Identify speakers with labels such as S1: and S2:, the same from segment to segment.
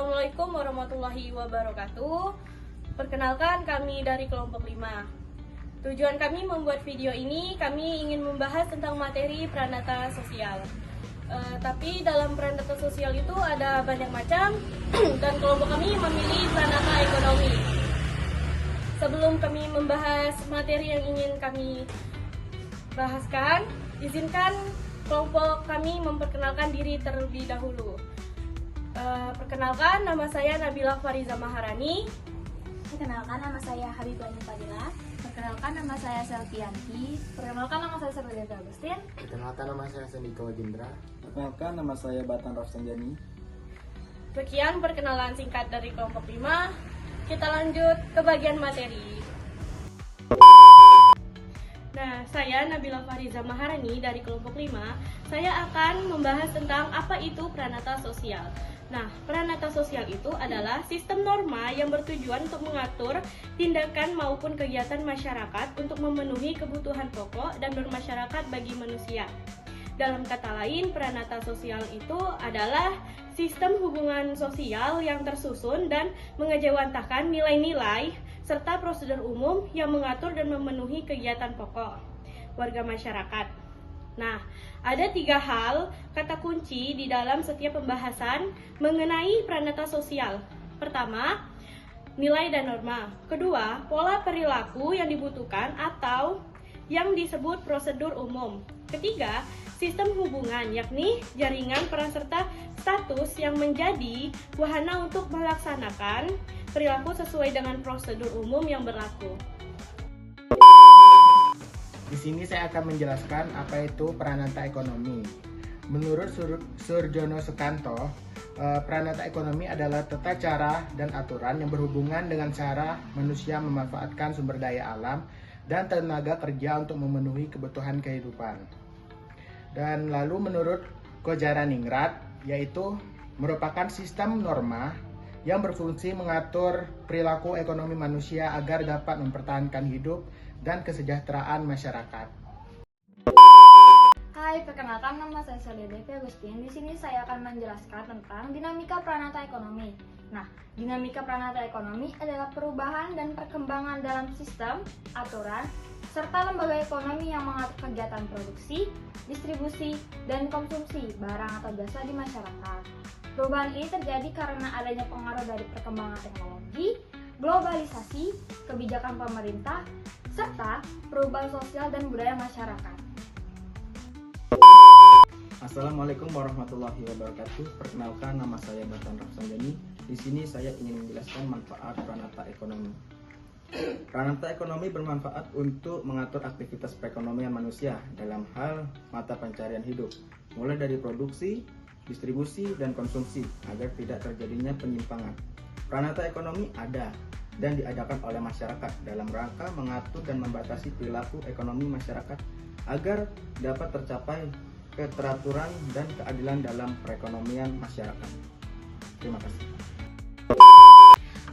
S1: Assalamualaikum warahmatullahi wabarakatuh. Perkenalkan, kami dari kelompok 5. Tujuan kami membuat video ini, kami ingin membahas tentang materi pranata sosial. Tapi dalam pranata sosial itu ada banyak macam dan kelompok kami memilih pranata ekonomi. Sebelum kami membahas materi yang ingin kami bahaskan, izinkan kelompok kami memperkenalkan diri terlebih dahulu. Perkenalkan, nama saya Nabila Fariza Maharani.
S2: Perkenalkan, nama saya Habibah Fadila.
S3: Perkenalkan, nama saya Selvianti.
S2: Perkenalkan, nama saya Sarwadita Agustin.
S4: Perkenalkan, nama saya Sendiko Jindra.
S5: Perkenalkan, nama saya Batan Rafsanjani.
S1: Sekian perkenalan singkat dari kelompok 5. Kita lanjut ke bagian materi. Nah, saya Nabila Fariza Maharani dari kelompok 5. Saya akan membahas tentang apa itu pranata sosial. Nah, pranata sosial itu adalah sistem norma yang bertujuan untuk mengatur tindakan maupun kegiatan masyarakat untuk memenuhi kebutuhan pokok dan bermasyarakat bagi manusia. Dalam kata lain, pranata sosial itu adalah sistem hubungan sosial yang tersusun dan mengejawantahkan nilai-nilai serta prosedur umum yang mengatur dan memenuhi kegiatan pokok warga masyarakat. Nah, ada 3 hal kata kunci di dalam setiap pembahasan mengenai pranata sosial. Pertama, nilai dan norma. Kedua, pola perilaku yang dibutuhkan atau yang disebut prosedur umum. Ketiga, sistem hubungan, yakni jaringan peran serta status yang menjadi wahana untuk melaksanakan perilaku sesuai dengan prosedur umum yang berlaku.
S4: Di sini saya akan menjelaskan apa itu pranata ekonomi. Menurut Surjono Sukanto, pranata ekonomi adalah tata cara dan aturan yang berhubungan dengan cara manusia memanfaatkan sumber daya alam dan tenaga kerja untuk memenuhi kebutuhan kehidupan. Dan lalu menurut Kojaraningrat, yaitu merupakan sistem norma yang berfungsi mengatur perilaku ekonomi manusia agar dapat mempertahankan hidup dan kesejahteraan masyarakat.
S2: Hai, perkenalkan, nama saya Sarwadita Agustin. Di sini saya akan menjelaskan tentang dinamika pranata ekonomi. Nah, dinamika pranata ekonomi adalah perubahan dan perkembangan dalam sistem, aturan, serta lembaga ekonomi yang mengatur kegiatan produksi, distribusi, dan konsumsi barang atau jasa di masyarakat. Perubahan ini terjadi karena adanya pengaruh dari perkembangan teknologi, globalisasi, kebijakan pemerintah, serta perubahan sosial dan budaya masyarakat.
S5: Assalamualaikum warahmatullahi wabarakatuh. Perkenalkan, nama saya Batan Rafsanjani. Di sini saya ingin menjelaskan manfaat pranata ekonomi. Pranata ekonomi bermanfaat untuk mengatur aktivitas perekonomian manusia dalam hal mata pencarian hidup, mulai dari produksi, distribusi, dan konsumsi agar tidak terjadinya penyimpangan. Pranata ekonomi ada dan diadakan oleh masyarakat dalam rangka mengatur dan membatasi perilaku ekonomi masyarakat agar dapat tercapai keteraturan dan keadilan dalam perekonomian masyarakat. Terima kasih.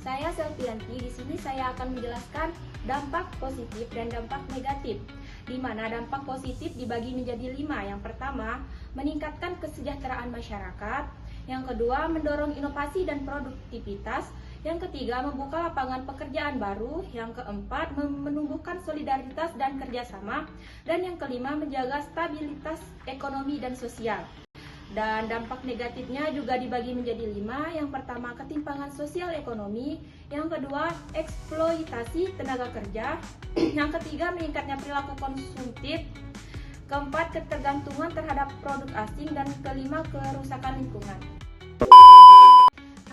S2: Saya Selvianti. Di sini saya akan menjelaskan dampak positif dan dampak negatif, di mana dampak positif dibagi menjadi 5. Yang pertama, meningkatkan kesejahteraan masyarakat. Yang kedua, mendorong inovasi dan produktivitas. Yang ketiga, membuka lapangan pekerjaan baru. Yang keempat, menumbuhkan solidaritas dan kerjasama. Dan yang kelima, menjaga stabilitas ekonomi dan sosial. Dan dampak negatifnya juga dibagi menjadi 5. Yang pertama, ketimpangan sosial ekonomi. Yang kedua, eksploitasi tenaga kerja. Yang ketiga, meningkatnya perilaku konsumtif. Keempat, ketergantungan terhadap produk asing. Dan kelima, kerusakan lingkungan.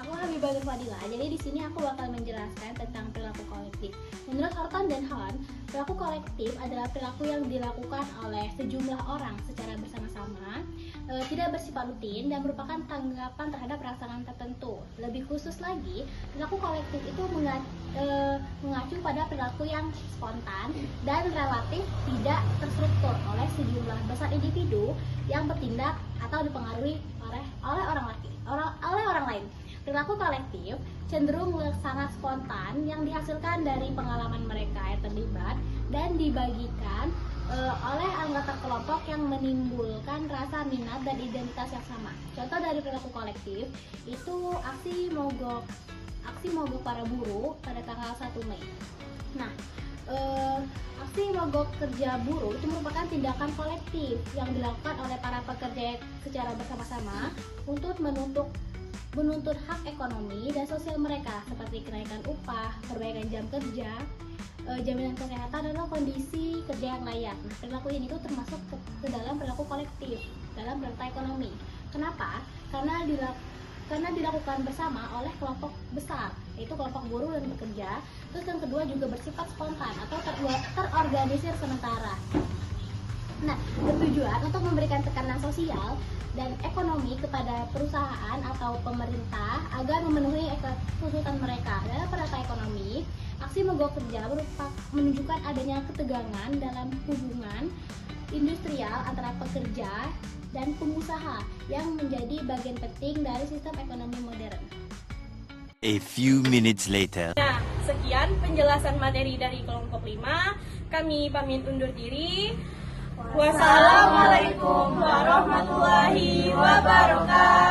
S3: Aku Habibah Fadila. Jadi di sini aku bakal menjelaskan tentang perilaku kolektif. Menurut Orton dan Hahn, perilaku kolektif adalah perilaku yang dilakukan oleh sejumlah orang secara bersama-sama, tidak bersifat rutin dan merupakan tanggapan terhadap perasaan tertentu. Lebih khusus lagi, perilaku kolektif itu mengacu pada perilaku yang spontan dan relatif tidak terstruktur oleh sejumlah besar individu yang bertindak atau dipengaruhi oleh orang lain. Perilaku kolektif cenderung sangat spontan yang dihasilkan dari pengalaman mereka yang terlibat dan dibagikan oleh anggota kelompok yang menimbulkan rasa minat dan identitas yang sama. Contoh dari perilaku kolektif itu aksi mogok para buruh pada tanggal 1 Mei. Nah, aksi mogok kerja buruh itu merupakan tindakan kolektif yang dilakukan oleh para pekerja secara bersama-sama untuk menuntut hak ekonomi dan sosial mereka seperti kenaikan upah, perbaikan jam kerja, jaminan kesehatan, dan kondisi kerja yang layak. Nah, perilaku ini tuh termasuk ke dalam perilaku kolektif dalam rantai ekonomi. Kenapa? Karena dilakukan bersama oleh kelompok besar, yaitu kelompok buruh dan pekerja. Terus yang kedua juga bersifat spontan atau terorganisir sementara. Nah, bertujuan untuk memberikan tekanan sosial dan ekonomi kepada perusahaan atau pemerintah agar memenuhi tuntutan mereka. Dalam rantai ekonomi, aksi mogok kerja menunjukkan adanya ketegangan dalam hubungan industrial antara pekerja dan pengusaha yang menjadi bagian penting dari sistem ekonomi modern.
S6: A few minutes later.
S1: Nah, sekian penjelasan materi dari kelompok 5. Kami pamit undur diri. Wassalamualaikum warahmatullahi wabarakatuh.